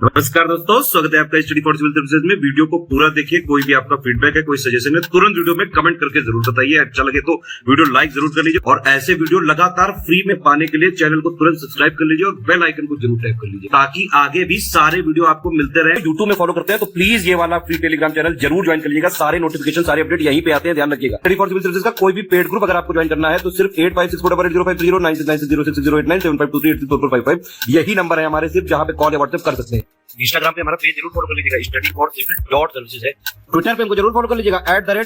नमस्कार दोस्तों, स्वागत है आपका स्टडी फॉर सिविल सर्विसेज में। वीडियो को पूरा देखिए। कोई भी आपका फीडबैक है, कोई सजेशन है, तुरंत वीडियो में कमेंट करके जरूर बताइए। अच्छा लगे तो वीडियो लाइक जरूर कर लीजिए और ऐसे वीडियो लगातार फ्री में पाने के लिए चैनल को तुरंत सब्सक्राइब कर लीजिए और बेल आइकन को जरूर टैप कर लीजिए ताकि आगे भी सारे वीडियो आपको मिलते रहे। यूट्यूब में फॉलो करते हैं तो प्लीज ये वाला फ्री टेलीग्राम चैनल जरूर ज्वाइन कर लीजिएगा। सारे नोटिफिकेशन, सारे अपडेट यहीं पे आते हैं, ध्यान रखिएगा। स्टडी फॉर सिविल सर्विसेज का कोई भी पेड ग्रुप अगर आपको ज्वाइन करना है तो सिर्फ 856480560609797523844455 यही नंबर है हमारे, सिर्फ जहां पे कॉल या व्हाट्सएप कर सकते हैं। इंस्टाग्राम पे हमारा पेज जरूर फॉलो कर लीजिएगा, स्टडी फॉर सिविल .सर्विसेज है। ट्विटर पे हमको जरूर फॉलो कर लीजिएगा,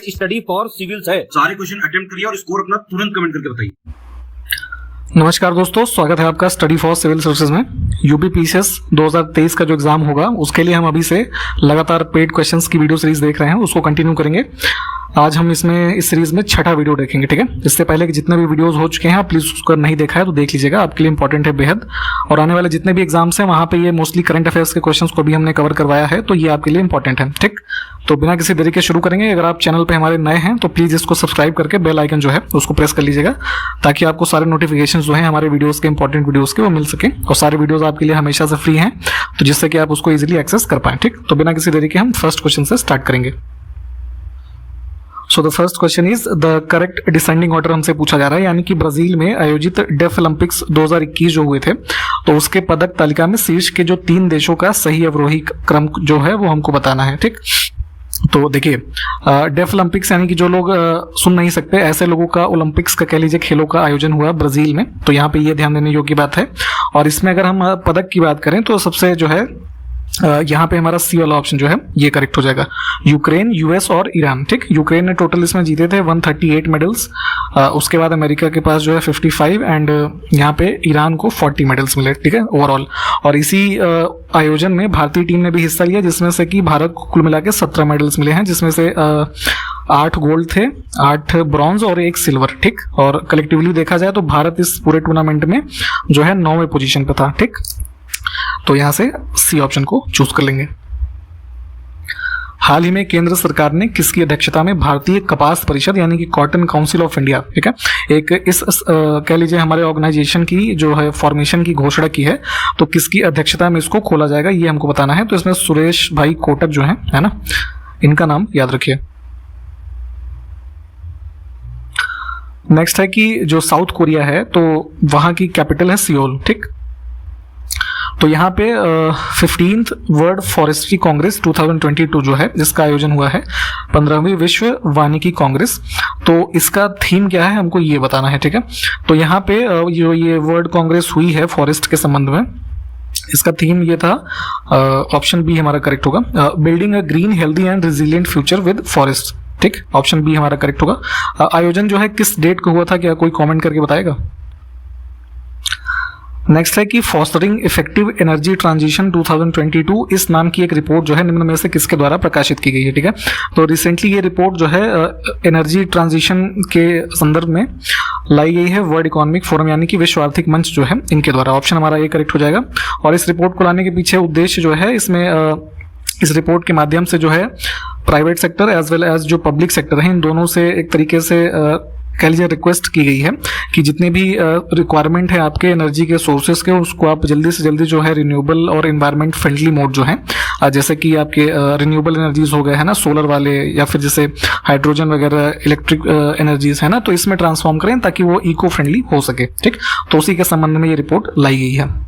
@study for civils है। सारे क्वेश्चन अटेम्प्ट करिए और स्कोर अपना तुरंत कमेंट करके बताइए। नमस्कार दोस्तों, स्वागत है आपका स्टडी फॉर सिविल सर्विसेज में। यूपीपीसीएस 2023 का जो एग्जाम होगा उसके लिए हम अभी से लगातार पेड क्वेश्चंस की वीडियो सीरीज देख रहे हैं, उसको कंटिन्यू करेंगे। आज हम इस सीरीज में छठा वीडियो देखेंगे, ठीक है। इससे पहले कि जितने भी वीडियोस हो चुके हैं आप प्लीज उसको नहीं देखा है तो देख लीजिएगा, आपके लिए इंपॉर्टेंट है बेहद। और आने वाले जितने भी एग्जाम्स हैं वहां पे ये मोस्टली करंट अफेयर्स के क्वेश्चंस को भी हमने कवर करवाया है, तो ये आपके लिए इंपॉर्टेंट है, ठीक। तो बिना किसी देरी के शुरू करेंगे। अगर आप चैनल पे हमारे नए हैं तो प्लीज इसको सब्सक्राइब करके बेल आइकन जो है उसको प्रेस कर लीजिएगा ताकि आपको सारे नोटिफिकेशन जो है हमारे वीडियोस के, इंपॉर्टेंट वीडियोस के, वो मिल सके। और सारे वीडियोस आपके लिए हमेशा से फ्री हैं, तो जिससे कि आप उसको इजीली एक्सेस कर पाएं, ठीक। तो बिना किसी देरी के हम फर्स्ट क्वेश्चन से स्टार्ट करेंगे। So the first question is the correct descending order हमसे पूछा जा रहा है, यानी कि ब्राजील में आयोजित डेफ ओलंपिक्स 2021 जो हुए थे तो उसके पदक तालिका में शीर्ष के जो 3 देशों का सही अवरोही क्रम जो है वो हमको बताना है, ठीक। तो देखिए, डेफ ओलंपिक्स यानी कि जो लोग सुन नहीं सकते ऐसे लोगों का ओलंपिक्स का, कह लीजिए, खेलों का आयोजन हुआ ब्राजील में। तो यहाँ पे ये ध्यान देने योग्य बात है। और इसमें अगर हम पदक की बात करें तो सबसे जो है यहाँ पे हमारा सी वाला ऑप्शन जो है ये करेक्ट हो जाएगा, यूक्रेन, यूएस और ईरान, ठीक। यूक्रेन ने टोटल इसमें जीते थे 138 मेडल्स, उसके बाद अमेरिका के पास जो है 55 एंड यहाँ पे ईरान को 40 मेडल्स मिले, ठीक है, ओवरऑल। और इसी आयोजन में भारतीय टीम ने भी हिस्सा लिया, जिसमें से कि भारत को कुल मिला के 17 मेडल्स मिले हैं, जिसमें से 8 गोल्ड थे, 8 ब्रॉन्ज और 1 सिल्वर, ठीक। और कलेक्टिवली देखा जाए तो भारत इस पूरे टूर्नामेंट में जो है 9वें पोजीशन पे था, ठीक। तो यहां से सी ऑप्शन को चूज कर लेंगे। हाल ही में केंद्र सरकार ने किसकी अध्यक्षता में भारतीय कपास परिषद यानी कि कॉटन काउंसिल ऑफ इंडिया, ठीक है, एक इस कह लीजिए हमारे ऑर्गेनाइजेशन की जो है फॉर्मेशन की घोषणा की है। तो किसकी अध्यक्षता में इसको खोला जाएगा ये हमको बताना है। तो इसमें सुरेश भाई कोटक जो है ना, इनका नाम याद रखिए। नेक्स्ट है कि जो साउथ कोरिया है तो वहां की कैपिटल है सियोल, ठीक। तो यहाँ पे 15th वर्ल्ड फॉरेस्ट्री कांग्रेस 2022 जो है जिसका आयोजन हुआ है, 15वीं विश्व वानिकी कांग्रेस। तो इसका थीम क्या है हमको ये बताना है, ठीक है। तो यहाँ पे जो ये वर्ल्ड कांग्रेस हुई है फॉरेस्ट के संबंध में, इसका थीम ये था, ऑप्शन बी हमारा करेक्ट होगा, building a green healthy and resilient future with forest, ठीक। ऑप्शन बी हमारा करेक्ट होगा। आयोजन जो है किस डेट को हुआ था, क्या कोई कॉमेंट करके बताएगा। नेक्स्ट है कि फॉस्टरिंग इफेक्टिव एनर्जी ट्रांजिशन 2022 इस नाम की एक रिपोर्ट जो है निम्न में से किसके द्वारा प्रकाशित की गई है, ठीक है। तो रिसेंटली ये रिपोर्ट जो है एनर्जी ट्रांजिशन के संदर्भ में लाई गई है वर्ल्ड इकोनॉमिक फोरम यानी कि विश्व आर्थिक मंच जो है इनके द्वारा। ऑप्शन हमारा ये करेक्ट हो जाएगा। और इस रिपोर्ट को लाने के पीछे उद्देश्य जो है, इसमें इस रिपोर्ट के माध्यम से जो है private sector as well as जो पब्लिक सेक्टर है इन दोनों से एक तरीके से कह लीजिए रिक्वेस्ट की गई है कि जितने भी रिक्वायरमेंट है आपके एनर्जी के सोर्सेज के, उसको आप जल्दी से जल्दी जो है रिन्यूएबल और एनवायरमेंट फ्रेंडली मोड जो है, जैसे कि आपके रिन्यूएबल एनर्जीज हो गए है ना, सोलर वाले, या फिर जैसे हाइड्रोजन वगैरह इलेक्ट्रिक एनर्जीज है ना, तो इसमें ट्रांसफॉर्म करें ताकि वो इको फ्रेंडली हो सके, ठीक। तो उसी के संबंध में ये रिपोर्ट लाई गई है।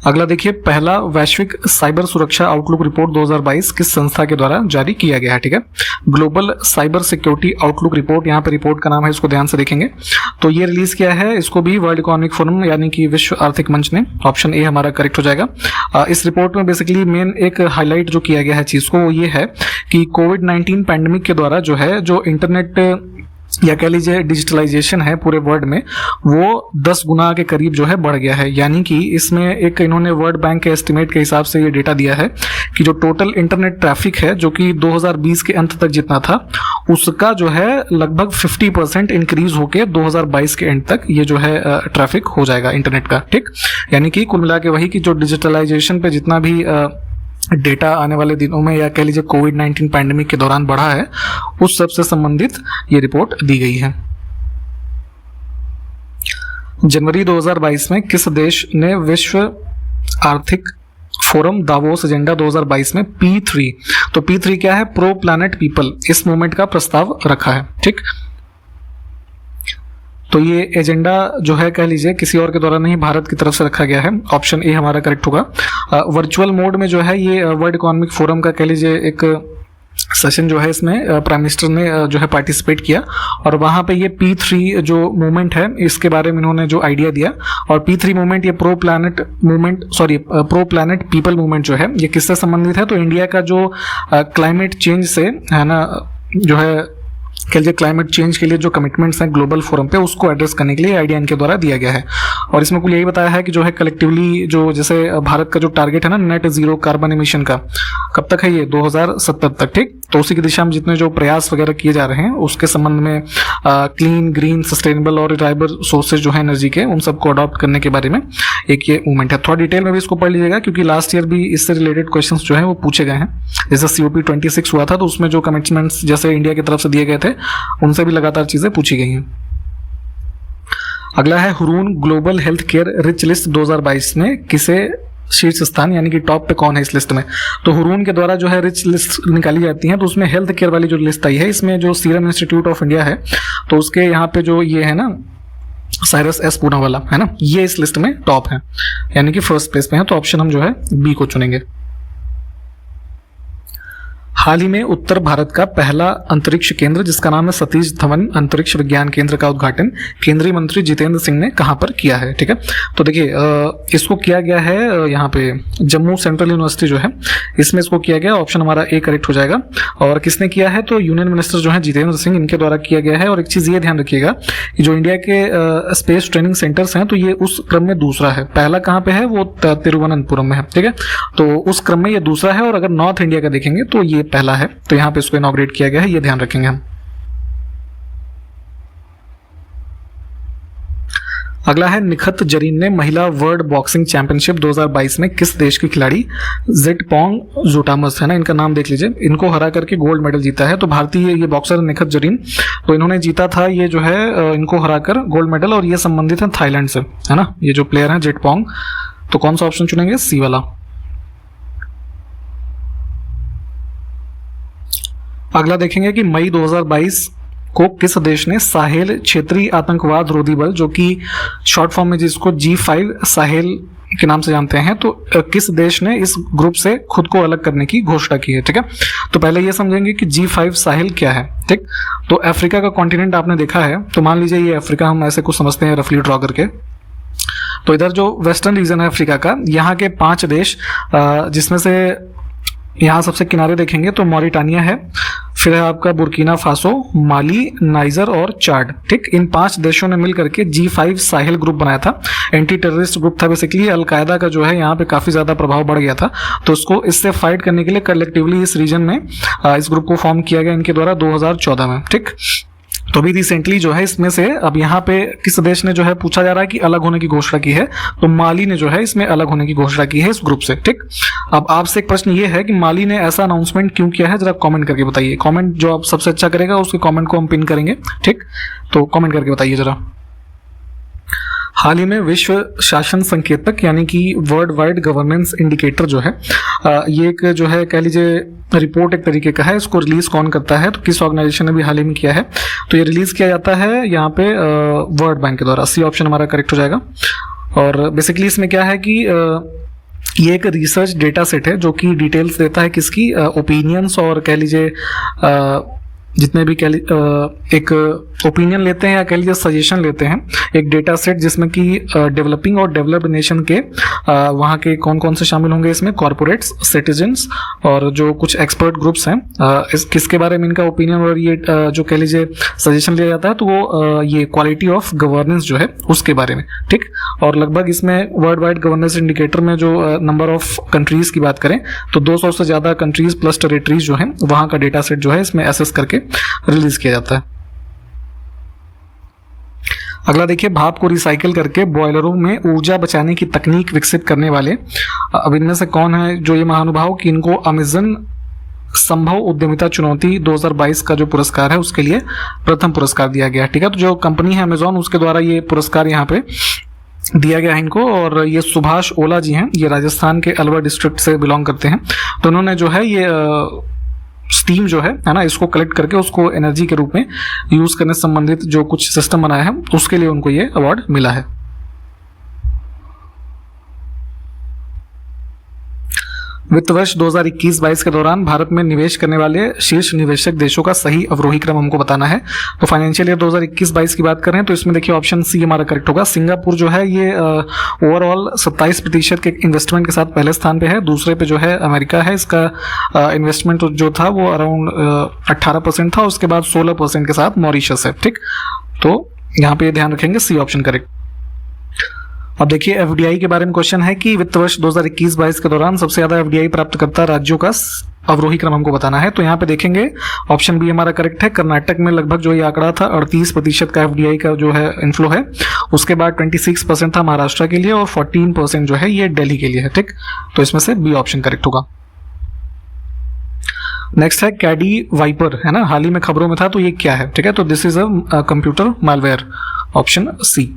अगला देखिए, पहला वैश्विक साइबर सुरक्षा आउटलुक रिपोर्ट 2022 किस संस्था के द्वारा जारी किया गया है, ठीक है। Global cyber security outlook report, यहाँ पे रिपोर्ट का नाम है, इसको ध्यान से देखेंगे। तो ये रिलीज किया है, इसको भी वर्ल्ड इकोनॉमिक फोरम यानी कि विश्व आर्थिक मंच ने। ऑप्शन ए हमारा करेक्ट हो जाएगा। इस रिपोर्ट में बेसिकली मेन एक हाईलाइट जो किया गया है चीज को, वो ये है कि कोविड-19 पैंडेमिक के द्वारा जो है जो इंटरनेट या कह लीजिए डिजिटलाइजेशन है पूरे वर्ल्ड में, वो 10 गुना के करीब जो है बढ़ गया है। यानी कि इसमें एक इन्होंने वर्ल्ड बैंक के एस्टिमेट के हिसाब से ये डेटा दिया है कि जो टोटल इंटरनेट ट्रैफिक है जो कि 2020 के अंत तक जितना था उसका जो है लगभग 50% इंक्रीज होके 2022 के एंड तक ये जो है ट्रैफिक हो जाएगा इंटरनेट का, ठीक। यानी कि कुल मिला के वही कि जो डिजिटलाइजेशन पे जितना भी डेटा आने वाले दिनों में या कह लीजिए कोविड-19 पैंडेमिक के दौरान बढ़ा है, उस सब से संबंधित ये रिपोर्ट दी गई है। जनवरी 2022 में किस देश ने विश्व आर्थिक फोरम दावोस एजेंडा 2022 में P3, तो P3 क्या है, प्रो प्लैनेट पीपल, इस मूवमेंट का प्रस्ताव रखा है। ठीक, तो ये एजेंडा जो है कह लीजिए किसी और के द्वारा नहीं, भारत की तरफ से रखा गया है। ऑप्शन ए हमारा करेक्ट होगा। वर्चुअल मोड में जो है ये वर्ल्ड इकोनॉमिक फोरम का कह लीजिए एक सेशन जो है, इसमें प्राइम मिनिस्टर ने जो है पार्टिसिपेट किया और वहाँ पे ये P3 जो मूवमेंट है इसके बारे में इन्होंने जो आइडिया दिया। और P3 मूवमेंट ये प्रो प्लैनेट पीपल मूवमेंट जो है ये किससे संबंधित है, तो इंडिया का जो क्लाइमेट चेंज से है ना, जो है कह लीजिए क्लाइमेट चेंज के लिए जो कमिटमेंट्स हैं ग्लोबल फोरम पे, उसको एड्रेस करने के लिए आइडिया इनके द्वारा दिया गया है। और इसमें कुल यही बताया है कि जो है कलेक्टिवली जो जैसे भारत का जो टारगेट है ना नेट जीरो कार्बन एमिशन का, कब तक है ये 2070 तक। ठीक, तो उसी की दिशा में जितने जो प्रयास वगैरह किए जा रहे हैं उसके संबंध में क्लीन, ग्रीन, सस्टेनेबल और रिलायबल सोर्सेज जो है एनर्जी के, उन सबको अडॉप्ट करने के बारे में एक ये मूवमेंट है। थोड़ा डिटेल में भी इसको पढ़ लीजिएगा क्योंकि लास्ट ईयर भी इससे रिलेटेड क्वेश्चंस जो है वो पूछे गए हैं। जैसे COP26 हुआ था तो उसमें जो कमिटमेंट्स जैसे इंडिया की तरफ से दिए गए थे उनसे भी लगातार चीजें पूछी गई हैं। अगला है Hurun global health care rich list 2022 में किसे शीर्ष स्थान, यानी कि टॉप पे कौन है इस लिस्ट में। तो हुरून के द्वारा जो है रिच लिस्ट निकाली जाती है, तो उसमें हेल्थ केयर वाली जो लिस्ट आई है इसमें जो सीरम इंस्टीट्यूट ऑफ इंडिया है तो उसके यहाँ पे जो ये है ना साइरस एस पूनावाला है ना, ये इस लिस्ट में टॉप है, यानी कि फर्स्ट प्लेस पे है। तो ऑप्शन हम जो है बी को चुनेंगे। हाल ही में उत्तर भारत का पहला अंतरिक्ष केंद्र जिसका नाम है सतीश धवन अंतरिक्ष विज्ञान केंद्र का उद्घाटन केंद्रीय मंत्री जितेंद्र सिंह ने कहां पर किया है। ठीक है, तो देखिए इसको किया गया है यहाँ पे जम्मू सेंट्रल यूनिवर्सिटी जो है इसमें इसको किया गया। ऑप्शन हमारा ए करेक्ट हो जाएगा। और किसने किया है, तो यूनियन मिनिस्टर जो है जितेंद्र सिंह, इनके द्वारा किया गया है। और एक चीज ये ध्यान रखिएगा कि जो इंडिया के स्पेस ट्रेनिंग सेंटर्स हैं तो ये उस क्रम में दूसरा है। पहला कहाँ पे है, वो तिरुवनंतपुरम में है। ठीक है, तो उस क्रम में ये दूसरा है। और अगर नॉर्थ इंडिया का देखेंगे तो ये पहला है, तो यहां पे इसको इनॉग्रेट किया गया है, ये ध्यान रखेंगे हम। अगला है निखत जरीन ने महिला वर्ल्ड बॉक्सिंग चैंपियनशिप 2022 में किस देश की खिलाड़ी जिटपोंग जुटामस है ना, इनका नाम देख लीजिए, इनको हरा करके गोल्ड मेडल जीता है। तो भारतीय ये बॉक्सर निखत जरीन, तो इन्होंने जीता था ये जो है इनको हराकर गोल्ड मेडल। और ये संबंधित है थाईलैंड से, है ना, ये जो प्लेयर है जिटपोंग। तो कौन सा ऑप्शन चुनेंगे, सी वाला। अगला देखेंगे कि मई 2022 को किस देश ने साहेल क्षेत्रीय आतंकवाद रोधी बल, जो कि शॉर्ट फॉर्म में जिसको G5 साहेल के नाम से जानते हैं, तो किस देश ने इस ग्रुप से खुद को अलग करने की घोषणा की है। ठीक है, तो पहले ये समझेंगे कि G5 साहेल क्या है। ठीक, तो अफ्रीका का कॉन्टिनेंट आपने देखा है, तो मान लीजिए ये अफ्रीका हम ऐसे कुछ समझते हैं रफली ड्रॉ करके। तो इधर जो वेस्टर्न रीजन है अफ्रीका का, यहाँ के 5 देश जिसमें से यहाँ सबसे किनारे देखेंगे तो मॉरिटानिया है, फिर है आपका बुर्किना फासो, माली, नाइजर और चाड। ठीक, इन 5 देशों ने मिलकर के G5 साहिल ग्रुप बनाया था। एंटी टेररिस्ट ग्रुप था बेसिकली। अलकायदा का जो है यहाँ पे काफी ज्यादा प्रभाव बढ़ गया था, तो उसको इससे फाइट करने के लिए कलेक्टिवली इस रीजन में इस ग्रुप को फॉर्म किया गया इनके द्वारा 2014 में। ठीक, तो अभी रिसेंटली जो है इसमें से अब यहाँ पे किस देश ने जो है पूछा जा रहा है कि अलग होने की घोषणा की है, तो माली ने जो है इसमें अलग होने की घोषणा की है इस ग्रुप से। ठीक, अब आपसे एक प्रश्न ये है कि माली ने ऐसा अनाउंसमेंट क्यों किया है, जरा कमेंट करके बताइए। कमेंट जो आप सबसे अच्छा करेगा उसके कमेंट को हम पिन करेंगे। ठीक, तो कमेंट करके बताइए जरा। हाल ही में विश्व शासन संकेतक यानी कि वर्ल्ड वाइड गवर्नेंस इंडिकेटर जो है ये एक जो है कह लीजिए रिपोर्ट एक तरीके का है। इसको रिलीज कौन करता है, तो किस ऑर्गेनाइजेशन ने भी हाल ही में किया है, तो ये रिलीज किया जाता है यहाँ पे वर्ल्ड बैंक के द्वारा। सी ऑप्शन हमारा करेक्ट हो जाएगा। और बेसिकली इसमें क्या है कि ये एक रिसर्च डेटा सेट है जो कि डिटेल्स देता है किसकी, ओपिनियंस और कह लीजिए जितने भी एक ओपिनियन लेते हैं या कह लीजिए सजेशन लेते हैं, एक डेटा सेट जिसमें कि डेवलपिंग और डेवलप्ड नेशन के वहाँ के कौन कौन से शामिल होंगे इसमें, कॉर्पोरेट्स, सिटीजन्स और जो कुछ एक्सपर्ट ग्रुप्स हैं, किसके बारे में इनका ओपिनियन और ये जो कह लीजिए सजेशन लिया जाता है, तो वो ये क्वालिटी ऑफ गवर्नेंस जो है उसके बारे में। ठीक, और लगभग इसमें वर्ल्ड वाइड गवर्नेंस इंडिकेटर में जो नंबर ऑफ कंट्रीज की बात करें तो 200 से ज्यादा कंट्रीज प्लस टेरिटरीज जो है वहाँ का डेटा सेट जो है इसमें एसेस करके रिलीज किया जाता है। अगला देखिए, भाप को रिसाइकिल करके बॉयलरों में ऊर्जा बचाने की तकनीक विकसित करने वाले अब इनमें से कौन है जो ये महानुभाव कि इनको अमेजन संभव उद्यमिता चुनौती 2022 का जो पुरस्कार है उसके लिए प्रथम पुरस्कार दिया गया। ठीक है, तो जो कंपनी है अमेजॉन उसके द्वारा ये पुरस्कार यहाँ पे दिया गया है इनको। और ये सुभाष ओला जी हैं, ये राजस्थान के अलवर डिस्ट्रिक्ट से बिलोंग करते हैं। तो उन्होंने जो है ये स्टीम जो है ना, इसको कलेक्ट करके उसको एनर्जी के रूप में यूज करने से संबंधित जो कुछ सिस्टम बनाया है, उसके लिए उनको ये अवार्ड मिला है। वित्त वर्ष 2021-22 के दौरान भारत में निवेश करने वाले शीर्ष निवेशक देशों का सही अवरोही क्रम हमको बताना है। तो फाइनेंशियल ईयर 2021-22 की बात करें तो इसमें देखिए ऑप्शन सी हमारा करेक्ट होगा। सिंगापुर जो है ये ओवरऑल 27% के इन्वेस्टमेंट के साथ पहले स्थान पे है। दूसरे पे जो है अमेरिका है, इसका इन्वेस्टमेंट जो था वो अराउंड 18% था। उसके बाद 16% के साथ मॉरिशस है। ठीक, तो यहाँ पे ध्यान रखेंगे, सी ऑप्शन करेक्ट। अब देखिए एफडीआई के बारे में क्वेश्चन है कि वित्त वर्ष 2021-22 के दौरान सबसे ज्यादा एफडीआई प्राप्तकर्ता राज्यों का अवरोही क्रम हमको बताना है। तो यहाँ पे देखेंगे ऑप्शन बी हमारा करेक्ट है। कर्नाटक में लगभग जो ये आंकड़ा था 38% का एफडीआई का जो है इनफ्लो है। उसके बाद 26% था महाराष्ट्र के लिए और 14% जो है ये दिल्ली के लिए है। ठीक, तो इसमें से बी ऑप्शन करेक्ट होगा। नेक्स्ट है कैडी वाइपर, है ना, हाल ही में खबरों में था, तो ये क्या है? ठीक है, तो this is a computer malware, option C.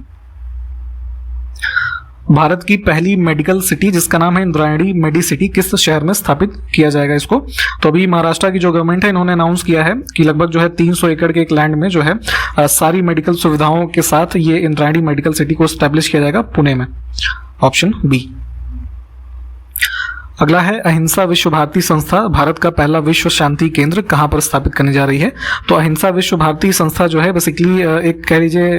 भारत की पहली मेडिकल सिटी जिसका नाम है इंद्रायणी मेडी सिटी किस शहर में स्थापित किया जाएगा इसको? तो अभी महाराष्ट्र की जो गवर्नमेंट है इन्होंने अनाउंस किया है कि लगभग जो है 300 एकड़ के एक लैंड में जो है सारी मेडिकल सुविधाओं के साथ ये इंद्रायणी मेडिकल सिटी को स्टैब्लिश किया जाएगा पुणे में, ऑप्शन बी। अगला है अहिंसा विश्व भारती संस्था भारत का पहला विश्व शांति केंद्र कहाँ पर स्थापित करने जा रही है? तो अहिंसा विश्व भारती संस्था जो है बेसिकली एक कह लीजिए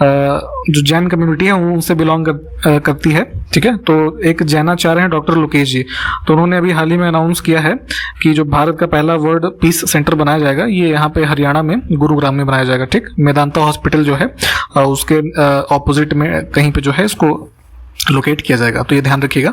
जो जैन कम्युनिटी है उनसे बिलोंग करती है। ठीक है, तो एक जैनाचार्य हैं डॉक्टर लोकेश जी, तो उन्होंने अभी हाल ही में अनाउंस किया है कि जो भारत का पहला वर्ल्ड पीस सेंटर बनाया जाएगा ये यहाँ पे हरियाणा में गुरुग्राम में बनाया जाएगा। ठीक, मेदांता हॉस्पिटल जो है उसके ऑपोजिट में कहीं पे जो है इसको लोकेट किया जाएगा, तो ये ध्यान रखिएगा।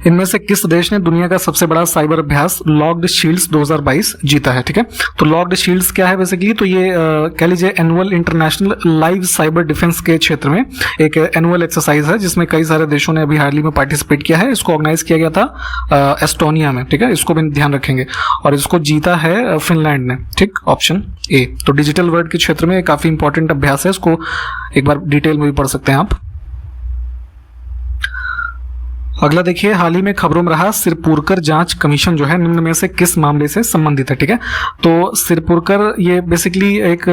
इनमें से किस देश ने दुनिया का सबसे बड़ा साइबर अभ्यास लॉक्ड शील्ड्स 2022 जीता है? ठीक है, तो लॉक्ड शील्ड्स क्या है बेसिकली? तो ये कह लीजिए annual international live cyber defence के क्षेत्र में एक एनुअल एक्सरसाइज है जिसमें कई सारे देशों ने अभी हाल ही में पार्टिसिपेट किया है। इसको ऑर्गेनाइज किया गया था एस्टोनिया में। ठीक है, इसको भी ध्यान रखेंगे। और इसको जीता है फिनलैंड ने। ठीक, ऑप्शन ए। तो डिजिटल वर्ल्ड के क्षेत्र में काफी इंपॉर्टेंट अभ्यास है, इसको एक बार डिटेल में भी पढ़ सकते हैं आप। अगला देखिए, हाल ही में खबरों में रहा सिरपुरकर जांच कमीशन जो है निम्न में से किस मामले से संबंधित है? ठीक है, तो सिरपुरकर ये बेसिकली एक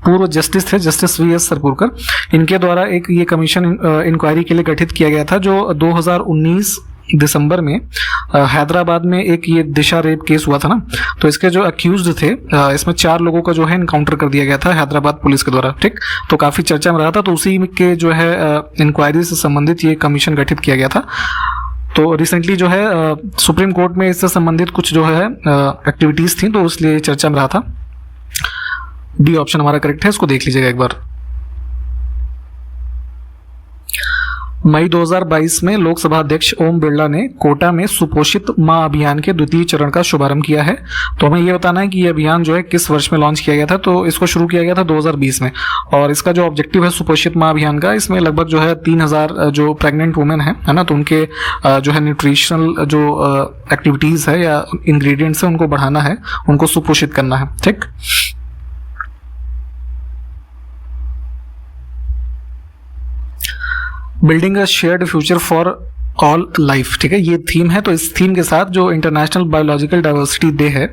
पूर्व जस्टिस थे, जस्टिस वी एस सिरपुरकर। इनके द्वारा एक ये कमीशन इंक्वायरी के लिए गठित किया गया था जो 2019 दिसंबर में हैदराबाद में एक ये दिशा रेप केस हुआ था ना, तो इसके जो अक्यूज्ड थे इसमें 4 लोगों का जो है इनकाउंटर कर दिया गया था हैदराबाद पुलिस के द्वारा। ठीक, तो काफी चर्चा में रहा था, तो उसी के जो है इंक्वायरी से संबंधित ये कमीशन गठित किया गया था। तो रिसेंटली जो है सुप्रीम कोर्ट में इससे संबंधित कुछ जो है एक्टिविटीज थी, तो इसलिए चर्चा में रहा था। डी ऑप्शन हमारा करेक्ट है, इसको देख लीजिएगा एक बार। मई 2022 में लोकसभा अध्यक्ष ओम बिरला ने कोटा में सुपोषित मां अभियान के द्वितीय चरण का शुभारंभ किया है। तो हमें यह बताना है कि यह अभियान जो है किस वर्ष में लॉन्च किया गया था? तो इसको शुरू किया गया था 2020 में। और इसका जो ऑब्जेक्टिव है सुपोषित मां अभियान का, इसमें लगभग जो है 3000 जो प्रेग्नेंट वुमेन है ना, तो उनके जो है न्यूट्रिशनल जो एक्टिविटीज है या इंग्रेडिएंट्स है उनको बढ़ाना है, उनको सुपोषित करना है। ठीक, building a shared future for all life. ठीक है, ये थीम है। तो इस थीम के साथ जो इंटरनेशनल बायोलॉजिकल डाइवर्सिटी डे है,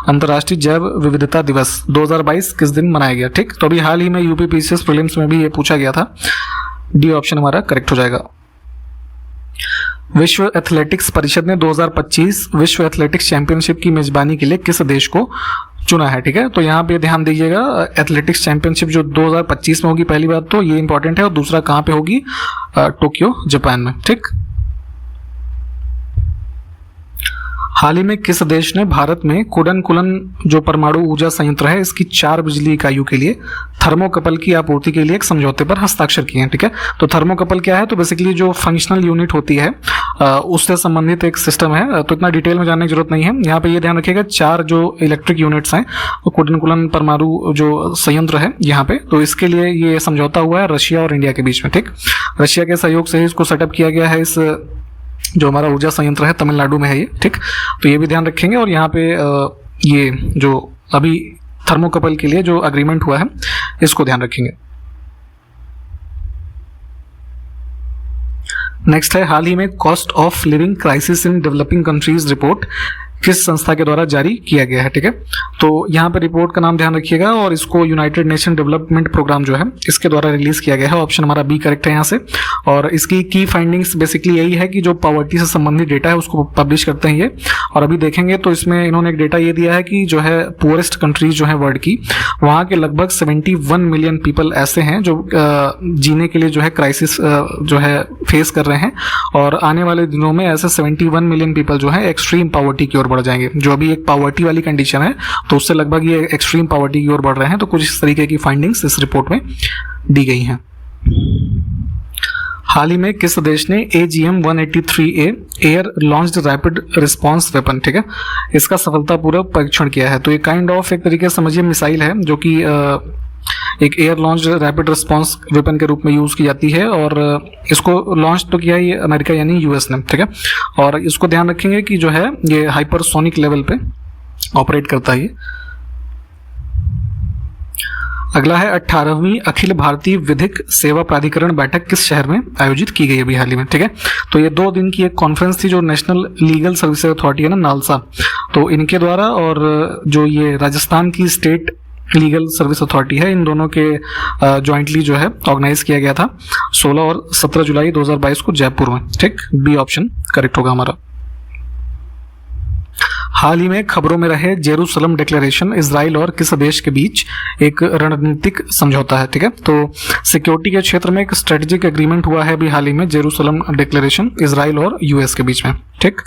अंतर्राष्ट्रीय जैव विविधता दिवस 2022 किस दिन मनाया गया? ठीक, तो अभी हाल ही में यूपीपीसीएस प्रीलिम्स में भी ये पूछा गया था। डी ऑप्शन हमारा करेक्ट हो जाएगा। विश्व एथलेटिक्स परिषद ने 2025 विश्व एथलेटिक्स चैंपियनशिप की मेजबानी के लिए किस देश को चुना है? ठीक है, तो यहाँ पे ध्यान दीजिएगा, एथलेटिक्स चैंपियनशिप जो 2025 में होगी, पहली बात तो ये इंपॉर्टेंट है, और दूसरा कहाँ पे होगी? टोक्यो जापान में। ठीक, हाल ही में किस देश ने भारत में कुडनकुलन जो परमाणु ऊर्जा संयंत्र है इसकी 4 बिजली इकाइयों के लिए थर्मोकपल की आपूर्ति के लिए एक समझौते पर हस्ताक्षर किए हैं? ठीक है, तो थर्मोकपल क्या है? तो बेसिकली जो फंक्शनल यूनिट होती है उससे संबंधित एक सिस्टम है। तो इतना डिटेल में जानने की जरूरत नहीं है। यहाँ पे ये ध्यान रखिएगा 4 जो इलेक्ट्रिक यूनिट्स हैं वो कुडनकुलन परमाणु जो संयंत्र है यहाँ पे, तो इसके लिए ये समझौता हुआ है रशिया और इंडिया के बीच में। ठीक, रशिया के सहयोग से इसको सेटअप किया गया है। इस जो हमारा ऊर्जा संयंत्र है तमिलनाडु में है ये। ठीक, तो ये भी ध्यान रखेंगे। और यहाँ पे ये जो अभी थर्मोकपल के लिए जो अग्रीमेंट हुआ है इसको ध्यान रखेंगे। नेक्स्ट है हाल ही में cost of living crisis in developing countries report किस संस्था के द्वारा जारी किया गया है, ठीक है। तो यहाँ पे रिपोर्ट का नाम ध्यान रखिएगा और इसको यूनाइटेड नेशन डेवलपमेंट प्रोग्राम जो है इसके द्वारा रिलीज किया गया है। ऑप्शन हमारा बी करेक्ट है यहाँ से। और इसकी की फाइंडिंग्स बेसिकली यही है कि जो पॉवर्टी से संबंधित डेटा है उसको पब्लिश करते हैं ये। और अभी देखेंगे तो इसमें इन्होंने एक डेटा ये दिया है कि जो है पुअरेस्ट कंट्रीज जो है वर्ल्ड की, वहाँ के लगभग 71 मिलियन पीपल ऐसे हैं जो जीने के लिए जो है क्राइसिस जो है फेस कर रहे हैं। और आने वाले दिनों में ऐसे 71 मिलियन पीपल जो है एक्सट्रीम पॉवर्टी की ओर बढ़ जाएंगे। जो अभी एक पॉवर्टी वाली कंडीशन है तो उससे लगभग ये एक्सट्रीम पॉवर्टी की ओर बढ़ रहे हैं। तो कुछ इस तरीके की फाइंडिंग्स इस रिपोर्ट में दी गई हैं। हाल ही में किस देश ने AGM-183A air launched rapid response weapon, ठीक है, इसका सफलतापूर्वक परीक्षण किया है। तो ये काइंड ऑफ एक तरीके से समझिए मिसाइल है जो कि एक air launch rapid response weapon के रूप में यूज़ की जाती है। और इसको लॉन्च तो किया है ये अमेरिका यानी US ने, ठीक है। और इसको ध्यान रखेंगे कि जो है ये हाइपरसोनिक लेवल पे ऑपरेट करता है ये। अगला है 18वीं अखिल भारतीय विधिक सेवा प्राधिकरण बैठक किस शहर में आयोजित की गई अभी हाल ही में, ठीक है। तो ये 2 दिन की एक कॉन्फ्रेंस थी जो नेशनल लीगल सर्विसेज अथॉरिटी है ना, नालसा, तो इनके द्वारा और जो ये राजस्थान की स्टेट लीगल सर्विस अथॉरिटी है, इन दोनों के जॉइंटली जो है ऑर्गेनाइज किया गया था 16 और 17 जुलाई 2022 को जयपुर में, ठीक। बी ऑप्शन करेक्ट होगा हमारा। हाल ही में खबरों में रहे जेरूसलम डिक्लेरेशन इजराइल और किस देश के बीच एक रणनीतिक समझौता है, ठीक है। तो सिक्योरिटी के क्षेत्र में एक स्ट्रेटेजिक एग्रीमेंट हुआ है अभी हाल ही में, जेरूसलम डिक्लेरेशन इजराइल और US के बीच में, ठीक।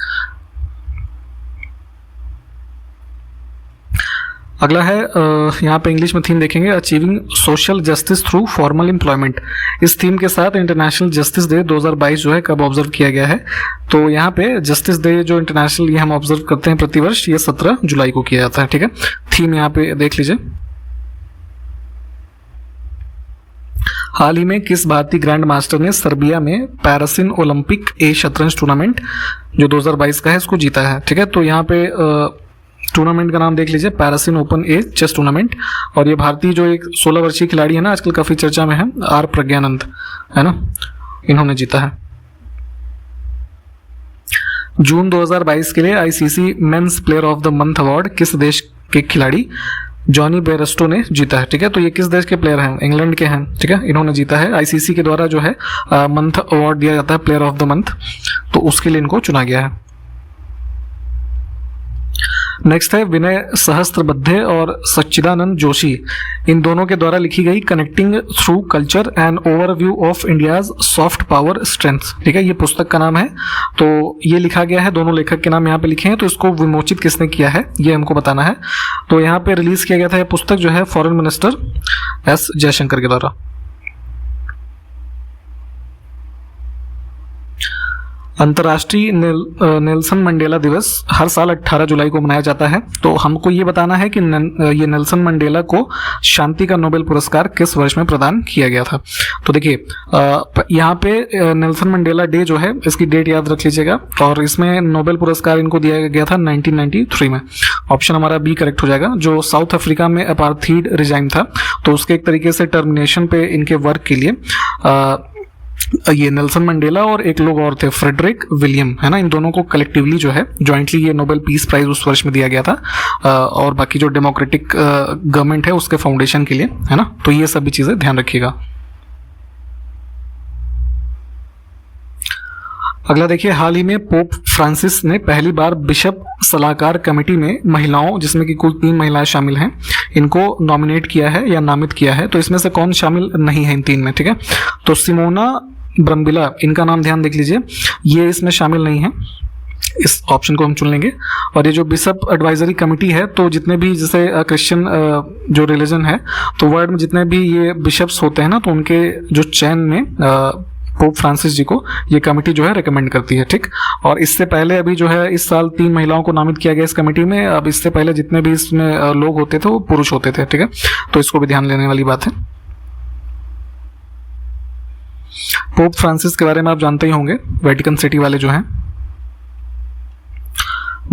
अगला है यहाँ पे इंग्लिश में थीम देखेंगे, achieving social justice through formal employment. इस थीम के साथ इंटरनेशनल जस्टिस डे 2022 जो है कब ऑब्जर्व किया गया है। तो यहाँ पे जस्टिस डे जो इंटरनेशनल ये हम ऑब्जर्व करते हैं प्रतिवर्ष, ये 17 जुलाई को किया जाता है, ठीक है। थीम यहाँ पे देख लीजिए। हाल ही में किस भारतीय ग्रैंड मास्टर ने सर्बिया में पैरासिन ओलंपिक ए शतरंज टूर्नामेंट जो 2022 का है इसको जीता है, ठीक है। तो यहाँ पे टूर्नामेंट का नाम देख लीजिए, पैरासिन ओपन ए चेस टूर्नामेंट। और ये भारतीय जो एक 16 वर्षीय खिलाड़ी है ना, आजकल काफी चर्चा में है, आर प्रज्ञानंद है ना, इन्होंने जीता है। जून 2022 के लिए ICC men's player of the month award किस देश के खिलाड़ी जॉनी बेयरस्टो ने जीता है, ठीक है। तो ये किस देश के प्लेयर हैं, इंग्लैंड के हैं, ठीक है। इन्होंने जीता है। ICC के द्वारा जो है मंथ अवार्ड दिया जाता है प्लेयर ऑफ द मंथ, तो उसके लिए इनको चुना गया है। नेक्स्ट है विनय सहस्त्रबुद्धे और सच्चिदानंद जोशी, इन दोनों के द्वारा लिखी गई connecting through culture and overview of India's soft power strength, ठीक है, ये पुस्तक का नाम है। तो ये लिखा गया है, दोनों लेखक के नाम यहाँ पे लिखे हैं। तो इसको विमोचित किसने किया है ये हमको बताना है। तो यहाँ पे रिलीज किया गया था ये पुस्तक जो है फॉरेन मिनिस्टर S जयशंकर के द्वारा। अंतर्राष्ट्रीय नेल्सन मंडेला दिवस हर साल 18 जुलाई को मनाया जाता है। तो हमको ये बताना है कि ये नेल्सन मंडेला को शांति का नोबेल पुरस्कार किस वर्ष में प्रदान किया गया था। तो देखिए यहाँ पे नेल्सन मंडेला डे जो है इसकी डेट याद रख लीजिएगा। और इसमें नोबेल पुरस्कार इनको दिया गया था 1993 में। ऑप्शन हमारा बी करेक्ट हो जाएगा। जो साउथ अफ्रीका में अपार्थीड रिजाइम था तो उसके एक तरीके से टर्मिनेशन पे इनके वर्क के लिए ये नेल्सन मंडेला और एक लोग और थे फ्रेडरिक विलियम, है ना, इन दोनों को कलेक्टिवली जो है जॉइंटली ये नोबेल पीस प्राइज उस वर्ष में दिया गया था। और बाकी जो डेमोक्रेटिक गवर्नमेंट है उसके फाउंडेशन के लिए, है ना। तो ये सभी चीजें ध्यान रखिएगा। अगला देखिए, हाल ही में पोप फ्रांसिस ने पहली बार बिशप सलाहकार कमेटी में महिलाओं, जिसमें कि कुल 3 महिलाएं शामिल हैं, इनको नॉमिनेट किया है या नामित किया है। तो इसमें से कौन शामिल नहीं है इन 3 में, ठीक है। तो सिमोना ब्रम्बिला, इनका नाम ध्यान देख लीजिए, ये इसमें शामिल नहीं है। इस ऑप्शन को हम चुन लेंगे। और ये जो बिशप एडवाइजरी कमेटी है, तो जितने भी जैसे क्रिश्चियन जो रिलीजन है तो वर्ल्ड में जितने भी ये बिशप्स होते हैं ना, तो उनके जो चयन में पोप फ्रांसिस जी को ये कमेटी जो है रेकमेंड करती है, ठीक। और इससे पहले अभी जो है इस साल 3 महिलाओं को नामित किया गया इस कमेटी में। अब इससे पहले जितने भी इसमें लोग होते थे वो पुरुष होते थे, ठीक है। तो इसको भी ध्यान लेने वाली बात है। पोप फ्रांसिस के बारे में आप जानते ही होंगे, वेटिकन सिटी वाले जो हैं।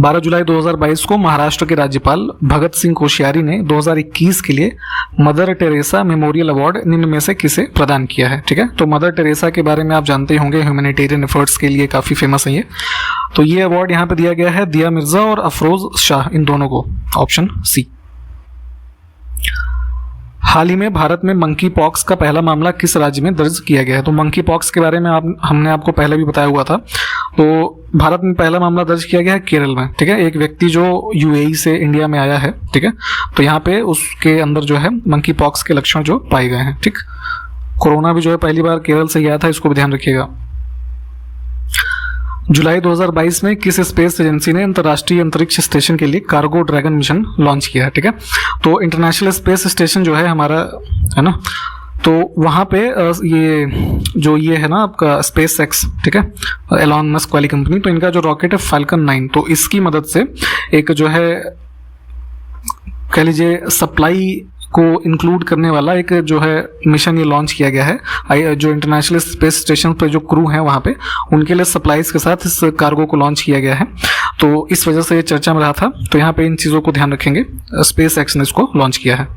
12 जुलाई 2022 को महाराष्ट्र के राज्यपाल भगत सिंह कोश्यारी ने 2021 के लिए मदर टेरेसा मेमोरियल अवार्ड निम्न में से किसे प्रदान किया है? ठीक है, तो मदर टेरेसा के बारे में आप जानते होंगे, ह्यूमैनिटेरियन एफर्ट्स के लिए काफ़ी फेमस है ये। तो ये अवार्ड यहाँ पे दिया गया है दिया मिर्जा और अफरोज शाह, इन दोनों को, ऑप्शन सी। हाल ही में भारत में मंकी पॉक्स का पहला मामला किस राज्य में दर्ज किया गया है? तो मंकी पॉक्स के बारे में हमने आपको पहले भी बताया हुआ था। तो भारत में पहला मामला दर्ज किया गया है केरल में। ठीक है, एक व्यक्ति जो यूएई से इंडिया में आया है, ठीक है, तो यहाँ पे उसके अंदर जो है मंकी पॉक्स के लक्षण जो पाए गए हैं। ठीक, कोरोना भी जो है पहली बार केरल से गया था, इसको भी ध्यान रखिएगा। जुलाई 2022 में किस स्पेस एजेंसी ने अंतर्राष्ट्रीय अंतरिक्ष स्टेशन के लिए कार्गो ड्रैगन मिशन लॉन्च किया है? ठीक है, तो इंटरनेशनल स्पेस स्टेशन जो है हमारा, है ना, तो वहाँ पे ये है ना आपका स्पेस एक्स, ठीक है, एलॉन मस्क वाली कंपनी, तो इनका जो रॉकेट है फाल्कन 9, तो इसकी मदद से एक जो है कह लीजिए सप्लाई को इंक्लूड करने वाला एक जो है मिशन ये लॉन्च किया गया है। जो इंटरनेशनल स्पेस स्टेशन पर जो क्रू हैं वहाँ पे, उनके लिए सप्लाईज के साथ इस कार्गो को लॉन्च किया गया है। तो इस वजह से ये चर्चा में रहा था, तो यहाँ पे इन चीज़ों को ध्यान रखेंगे। स्पेस एक्स ने इसको लॉन्च किया है।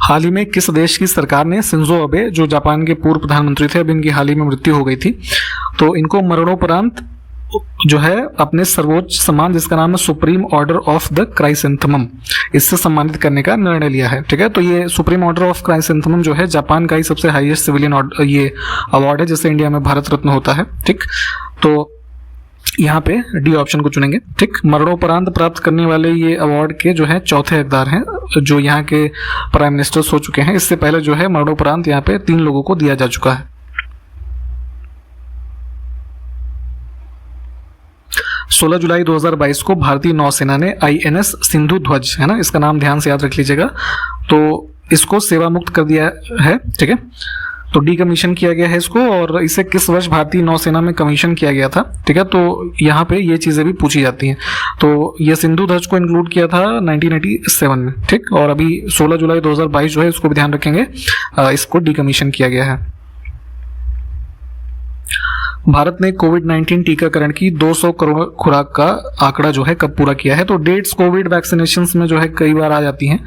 हाल ही में किस देश की सरकार ने शिंजो अबे, जो जापान के पूर्व प्रधानमंत्री थे, अब इनकी हाल ही में मृत्यु हो गई थी, तो इनको मरणोपरांत जो है अपने सर्वोच्च सम्मान जिसका नाम है supreme order of the chrysanthemum, इससे सम्मानित करने का निर्णय लिया है। ठीक है, तो ये सुप्रीम ऑर्डर ऑफ क्राइसेंथेमम जो है जापान का ही सबसे हाईएस्ट सिविलियन ये अवार्ड है, जैसे इंडिया में भारत रत्न होता है। ठीक, तो यहाँ पे डी ऑप्शन को चुनेंगे। ठीक, मरणोपरांत प्राप्त करने वाले ये अवार्ड के जो है चौथे हकदार हैं, जो यहाँ के प्राइम मिनिस्टर्स हो चुके हैं। इससे पहले जो है मरणोपरांत यहाँ पे 3 लोगों को दिया जा चुका है। 16 जुलाई 2022 को भारतीय नौसेना ने INS सिंधु ध्वज, है ना, इसका नाम ध्यान से याद रख लीजिएगा, तो इसको सेवा मुक्त कर दिया है। ठीक है, तो डीकमीशन किया गया है इसको, और इसे किस वर्ष भारतीय नौसेना में कमीशन किया गया था? ठीक है, तो यहाँ पे ये चीज़ें भी पूछी जाती हैं। तो ये सिंधु ध्वज को इंक्लूड किया था 1987 में। ठीक, और अभी 16 जुलाई 2022 जो है इसको भी ध्यान रखेंगे, इसको डीकमीशन किया गया है। भारत ने कोविड-19 टीकाकरण की 200 करोड़ खुराक का आंकड़ा जो है कब पूरा किया है? तो डेट्स कोविड वैक्सीनेशंस में जो है कई बार आ जाती हैं।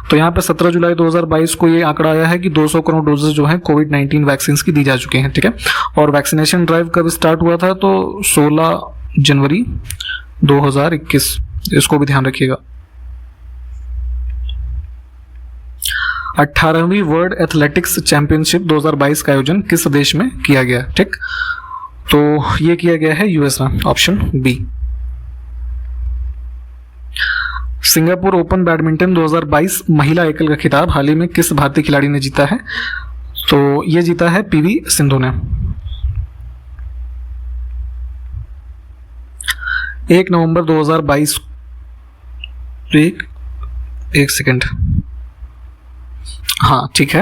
तो यहाँ पे 17 जुलाई 2022 को ये आंकड़ा आया है कि 200 करोड़ डोजेस जो है कोविड-19 वैक्सीन की दी जा चुके हैं। ठीक है, और वैक्सीनेशन ड्राइव कब स्टार्ट हुआ था? तो 16 जनवरी 2021, इसको भी ध्यान रखिएगा। 18वीं वर्ल्ड एथलेटिक्स चैंपियनशिप 2022 का आयोजन किस देश में किया गया? ठीक, तो ये किया गया है यूएस में, option B. Singapore open badminton 2022 महिला एकल का खिताब हाल ही में किस भारतीय खिलाड़ी ने जीता है? तो ये जीता है PV सिंधु ने। 1 नवंबर 2022, एक सेकेंड, हाँ ठीक है,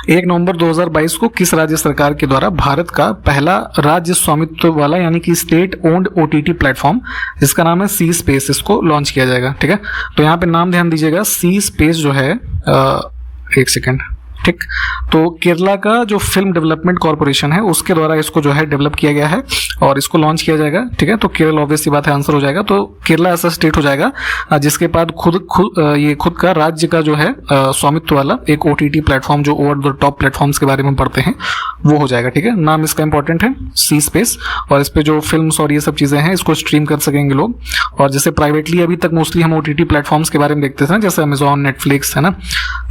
1 नवंबर 2022 को किस राज्य सरकार के द्वारा भारत का पहला राज्य स्वामित्व वाला यानी कि स्टेट ओन्ड OTT प्लेटफॉर्म जिसका नाम है सी स्पेस, इसको लॉन्च किया जाएगा? ठीक है, तो यहाँ पे नाम ध्यान दीजिएगा, सी स्पेस जो है, एक सेकेंड, ठीक, तो केरला का जो फिल्म डेवलपमेंट कॉर्पोरेशन है उसके द्वारा इसको जो है डेवलप किया गया है और इसको लॉन्च किया जाएगा। ठीक है, तो केरल ऑब्वियस सी बात है आंसर हो जाएगा। तो केरला ऐसा स्टेट हो जाएगा जिसके बाद खुद का राज्य का जो है स्वामित्व वाला एक OTT प्लेटफॉर्म, जो ओवर द टॉप प्लेटफॉर्म्स के बारे में पढ़ते हैं, वो हो जाएगा। ठीक है, नाम इसका इंपॉर्टेंट है, सी स्पेस, और इस पे जो फिल्म्स और ये सब चीज़ें हैं इसको स्ट्रीम कर सकेंगे लोग। और जैसे प्राइवेटली अभी तक मोस्टली हम OTT प्लेटफॉर्म्स के बारे में देखते थे ना, जैसे अमेजॉन, नेटफ्लिक्स, है ना,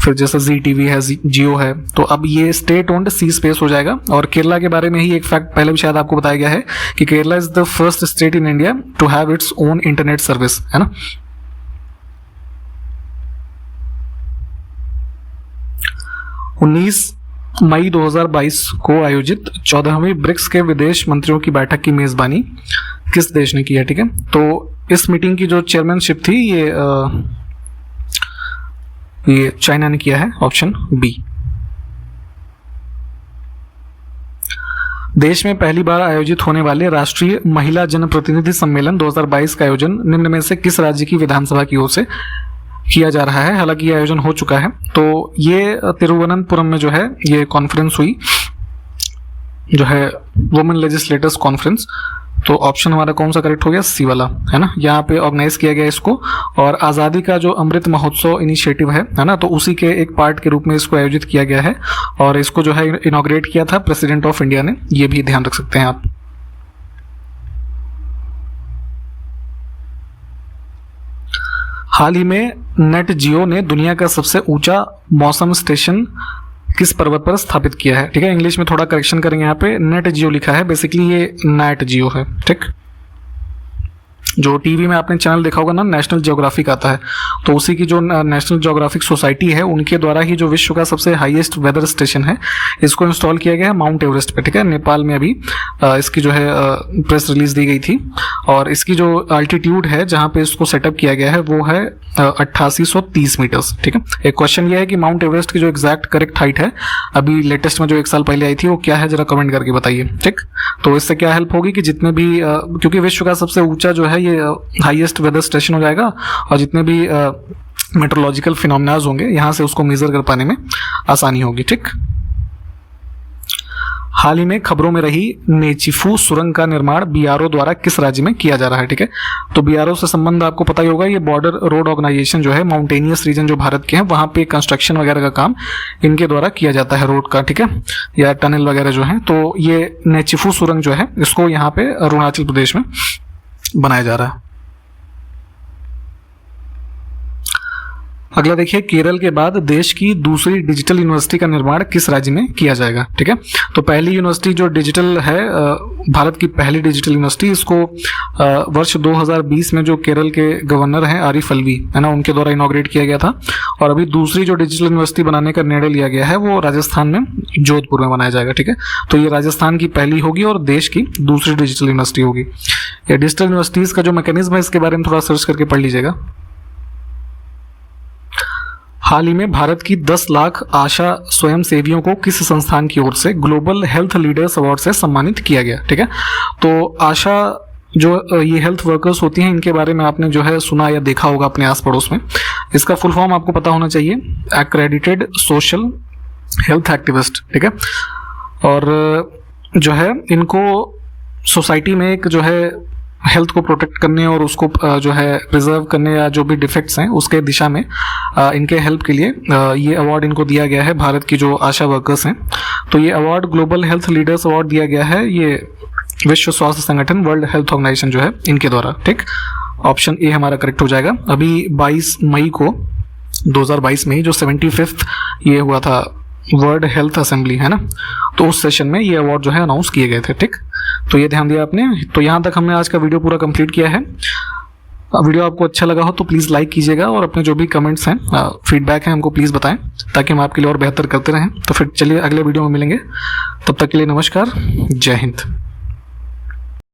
फिर जैसे ZTV है, जियो है, तो अब ये स्टेट ओन्ड सी स्पेस हो जाएगा। और केरला के बारे में ही एक फैक्ट पहले भी शायद आपको बताया गया है कि Kerala is the first state in India to have its own internet service, है ना। 19 मई 2022 को आयोजित 14वीं ब्रिक्स के विदेश मंत्रियों की बैठक की मेजबानी किस देश ने की है? ठीक है, तो इस मीटिंग की जो चेयरमैनशिप थी ये चाइना ने किया है, ऑप्शन बी। देश में पहली बार आयोजित होने वाले राष्ट्रीय महिला जनप्रतिनिधि सम्मेलन 2022 का आयोजन निम्न में से किस राज्य की विधानसभा की ओर से किया जा रहा है? हालांकि ये आयोजन हो चुका है। तो ये तिरुवनंतपुरम में जो है ये कॉन्फ्रेंस हुई, जो है वुमेन लेजिस्लेटर्स कॉन्फ्रेंस, तो ऑप्शन हमारा कौन सा करेक्ट हो गया, सी वाला, है ना। यहाँ पे ऑर्गेनाइज किया गया इसको, और आज़ादी का जो अमृत महोत्सव इनिशिएटिव है ना, तो उसी के एक पार्ट के रूप में इसको आयोजित किया गया है, और इसको जो है इनॉग्रेट किया था प्रेसिडेंट ऑफ इंडिया ने, ये भी ध्यान रख सकते हैं आप। हाल ही में नेट जियो ने दुनिया का सबसे ऊंचा मौसम स्टेशन किस पर्वत पर स्थापित किया है, ठीक है। इंग्लिश में थोड़ा करेक्शन करेंगे, यहाँ पे नेट जियो लिखा है, बेसिकली ये नैट जियो है, ठीक। जो टीवी में आपने चैनल देखा होगा ना, नेशनल ज्योग्राफिक आता है, तो उसी की जो नेशनल ज्योग्राफिक सोसाइटी है उनके द्वारा ही जो विश्व का सबसे हाईएस्ट वेदर स्टेशन है, इसको इंस्टॉल किया गया है माउंट एवरेस्ट पे, ठीक है। नेपाल में अभी इसकी जो है प्रेस रिलीज दी गई थी, और इसकी जो अल्टीट्यूड है जहाँ पे इसको सेटअप किया गया है वो है 8830 मीटर्स, ठीक है। एक क्वेश्चन ये है कि माउंट एवरेस्ट की जो एग्जैक्ट करेक्ट हाइट है अभी लेटेस्ट में जो 1 साल पहले आई थी वो क्या है, जरा कमेंट करके बताइए, ठीक। तो इससे क्या हेल्प होगी कि जितने भी क्योंकि विश्व का सबसे ऊंचा जो है ये हाईएस्ट वेदर स्टेशन हो जाएगा, और जितने भी मेट्रोलॉजिकल फिनोमेनाज होंगे यहाँ से उसको मेजर कर पाने में आसानी होगी, ठीक। हाल ही में खबरों में रही नेचिफू सुरंग का निर्माण बीआरओ द्वारा किस राज्य में किया जा रहा है, ठीक है। तो बीआरओ से संबंध आपको पता ही होगा, ये बॉर्डर रोड ऑर्गेनाइजेशन जो है, माउंटेनियस रीजन जो भारत के हैं वहाँ पे कंस्ट्रक्शन वगैरह का काम इनके द्वारा किया जाता है, रोड का, ठीक है, या टनल वगैरह जो है। तो ये नेचिफू सुरंग जो है इसको यहाँ पे अरुणाचल प्रदेश में बनाया जा रहा है। अगला देखिए, केरल के बाद देश की दूसरी डिजिटल यूनिवर्सिटी का निर्माण किस राज्य में किया जाएगा, ठीक है। तो पहली यूनिवर्सिटी जो डिजिटल है, भारत की पहली डिजिटल यूनिवर्सिटी, इसको वर्ष 2020 में जो केरल के गवर्नर हैं आरिफ अलवी, है ना, उनके द्वारा इनॉग्रेट किया गया था। और अभी दूसरी जो डिजिटल यूनिवर्सिटी बनाने का निर्णय लिया गया है वो राजस्थान में जोधपुर में बनाया जाएगा, ठीक है। तो ये राजस्थान की पहली होगी और देश की दूसरी डिजिटल यूनिवर्सिटी होगी। ये डिजिटल यूनिवर्सिटीज़ का जो मैकेनिज्म है इसके बारे में थोड़ा सर्च करके पढ़ लीजिएगा। हाल ही में भारत की 10 लाख आशा स्वयंसेवियों को किस संस्थान की ओर से ग्लोबल हेल्थ लीडर्स अवार्ड से सम्मानित किया गया, ठीक है। तो आशा जो ये हेल्थ वर्कर्स होती हैं, इनके बारे में आपने जो है सुना या देखा होगा अपने आस पड़ोस में। इसका फुल फॉर्म आपको पता होना चाहिए, एक्रेडिटेड सोशल हेल्थ एक्टिविस्ट, ठीक है। और जो है इनको सोसाइटी में एक जो है हेल्थ को प्रोटेक्ट करने और उसको जो है प्रिजर्व करने या जो भी डिफेक्ट्स हैं उसके दिशा में इनके हेल्प के लिए ये अवार्ड इनको दिया गया है, भारत की जो आशा वर्कर्स हैं। तो ये award global health leaders award दिया गया है, ये विश्व स्वास्थ्य संगठन, वर्ल्ड हेल्थ ऑर्गेनाइजेशन जो है इनके द्वारा, ठीक। ऑप्शन ए हमारा करेक्ट हो जाएगा। अभी 22 मई को 2022 में ही जो 75th ये हुआ था वर्ल्ड हेल्थ असेंबली, है ना, तो उस सेशन में ये अवार्ड जो है अनाउंस किए गए थे, ठीक। तो ये ध्यान दिया आपने। तो यहाँ तक हमने आज का वीडियो पूरा कंप्लीट किया है। वीडियो आपको अच्छा लगा हो तो प्लीज़ लाइक कीजिएगा, और अपने जो भी कमेंट्स हैं, फीडबैक हैं, हमको प्लीज़ बताएं ताकि हम आपके लिए और बेहतर करते रहें। तो फिर चलिए अगले वीडियो में मिलेंगे, तब तक के लिए नमस्कार, जय हिंद।